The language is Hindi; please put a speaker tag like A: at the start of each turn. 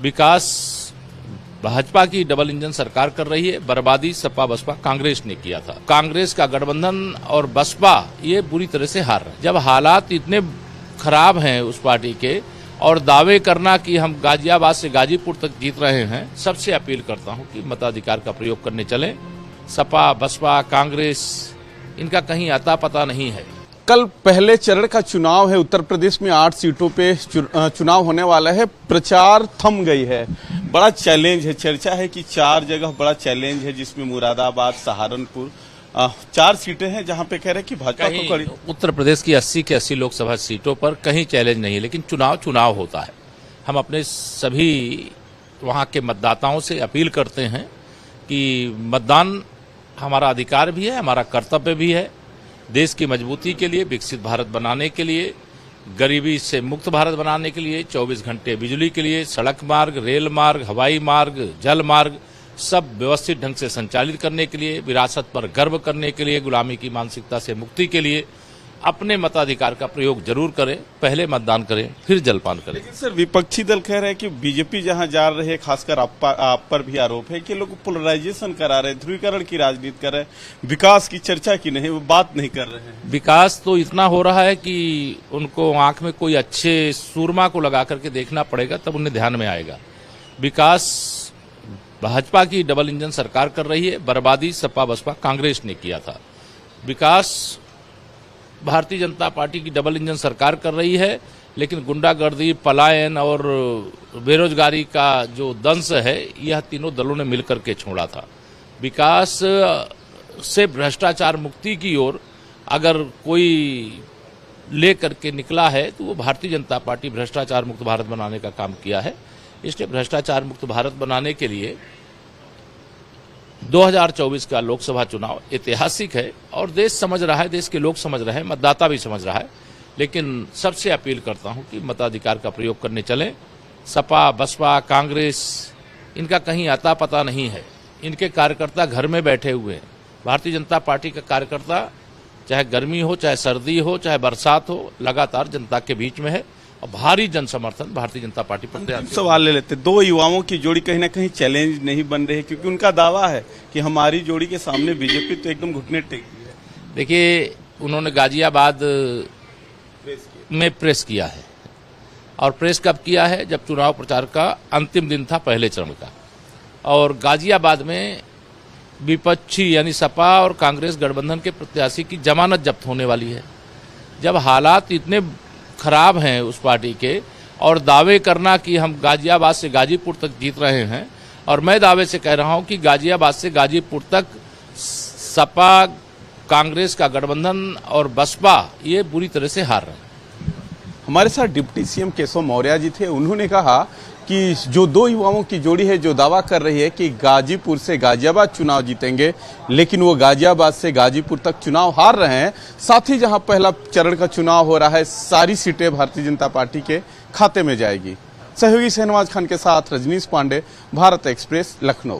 A: विकास भाजपा की डबल इंजन सरकार कर रही है, बर्बादी सपा बसपा कांग्रेस ने किया था। कांग्रेस का गठबंधन और बसपा ये बुरी तरह से हार रहे हैं। जब हालात इतने खराब हैं उस पार्टी के और दावे करना कि हम गाजियाबाद से गाजीपुर तक जीत रहे हैं, सबसे अपील करता हूं कि मताधिकार का प्रयोग करने चलें। सपा बसपा कांग्रेस इनका कहीं अता पता नहीं है।
B: कल पहले चरण का चुनाव है। उत्तर प्रदेश में 8 सीटों पे चुनाव होने वाला है। प्रचार थम गई है। बड़ा चैलेंज है। चर्चा है कि 4 जगह बड़ा चैलेंज है, जिसमें मुरादाबाद, सहारनपुर 4 सीटें हैं जहां पे कह रहे हैं कि भाजपा को कड़ी।
A: उत्तर प्रदेश की 80 के 80 लोकसभा सीटों पर कहीं चैलेंज नहीं है, लेकिन चुनाव होता है। हम अपने सभी वहां के मतदाताओं से अपील करते हैं कि मतदान हमारा अधिकार भी है, हमारा कर्तव्य भी है। देश की मजबूती के लिए, विकसित भारत बनाने के लिए, गरीबी से मुक्त भारत बनाने के लिए, 24 घंटे बिजली के लिए, सड़क मार्ग, रेल मार्ग, हवाई मार्ग, जल मार्ग सब व्यवस्थित ढंग से संचालित करने के लिए, विरासत पर गर्व करने के लिए, गुलामी की मानसिकता से मुक्ति के लिए अपने मताधिकार का प्रयोग जरूर करें। पहले मतदान करें, फिर जलपान करें।
B: लेकिन सर, विपक्षी दल कह रहे हैं कि बीजेपी जहां जा रही है, खासकर आप पर भी आरोप है कि लोग पोलराइजेशन करा रहे हैं, ध्रुवीकरण की राजनीति कर रहे हैं, विकास की चर्चा की नहीं, वो बात नहीं कर रहे हैं।
A: विकास तो इतना हो रहा है कि उनको आंख में कोई अच्छे सूरमा को लगा करके देखना पड़ेगा, तब उन्हें ध्यान में आएगा। विकास भाजपा की डबल इंजन सरकार कर रही है, बर्बादी सपा बसपा कांग्रेस ने किया था। विकास भारतीय जनता पार्टी की डबल इंजन सरकार कर रही है, लेकिन गुंडागर्दी, पलायन और बेरोजगारी का जो दंश है, यह तीनों दलों ने मिलकर के छोड़ा था। विकास से भ्रष्टाचार मुक्ति की ओर अगर कोई ले करके निकला है तो वो भारतीय जनता पार्टी भ्रष्टाचार मुक्त भारत बनाने का काम किया है। इसलिए भ्रष्टाचार मुक्त भारत बनाने के लिए 2024 का लोकसभा चुनाव ऐतिहासिक है और देश समझ रहा है, देश के लोग समझ रहे हैं, मतदाता भी समझ रहा है। लेकिन सबसे अपील करता हूं कि मताधिकार का प्रयोग करने चलें। सपा बसपा कांग्रेस इनका कहीं अता पता नहीं है। इनके कार्यकर्ता घर में बैठे हुए हैं। भारतीय जनता पार्टी का कार्यकर्ता चाहे गर्मी हो, चाहे सर्दी हो, चाहे बरसात हो, लगातार जनता के बीच में है और भारी जन समर्थन भारतीय जनता पार्टी पर।
B: सवाल ले लेते, 2 युवाओं की जोड़ी कहीं ना कहीं चैलेंज नहीं बन रही है, क्योंकि उनका दावा है कि हमारी जोड़ी के सामने बीजेपी तो एकदम घुटने टेकती है।
A: देखिए, उन्होंने गाजियाबाद में प्रेस किया है और प्रेस कब किया है? जब चुनाव प्रचार का अंतिम दिन था, पहले चरण का। और गाजियाबाद में विपक्षी यानी सपा और कांग्रेस गठबंधन के प्रत्याशी की जमानत जब्त होने वाली है। जब हालात इतने खराब हैं उस पार्टी के और दावे करना कि हम गाजियाबाद से गाजीपुर तक जीत रहे हैं, और मैं दावे से कह रहा हूं कि गाजियाबाद से गाजीपुर तक सपा कांग्रेस का गठबंधन और बसपा ये बुरी तरह से हार रहे हैं।
B: हमारे साथ डिप्टी सीएम केशव मौर्य जी थे। उन्होंने कहा कि जो 2 युवाओं की जोड़ी है जो दावा कर रही है कि गाजीपुर से गाजियाबाद चुनाव जीतेंगे, लेकिन वो गाजियाबाद से गाजीपुर तक चुनाव हार रहे हैं। साथ ही जहां पहला चरण का चुनाव हो रहा है, सारी सीटें भारतीय जनता पार्टी के खाते में जाएगी। सहयोगी शहनवाज खान के साथ रजनीश पांडे, भारत एक्सप्रेस, लखनऊ।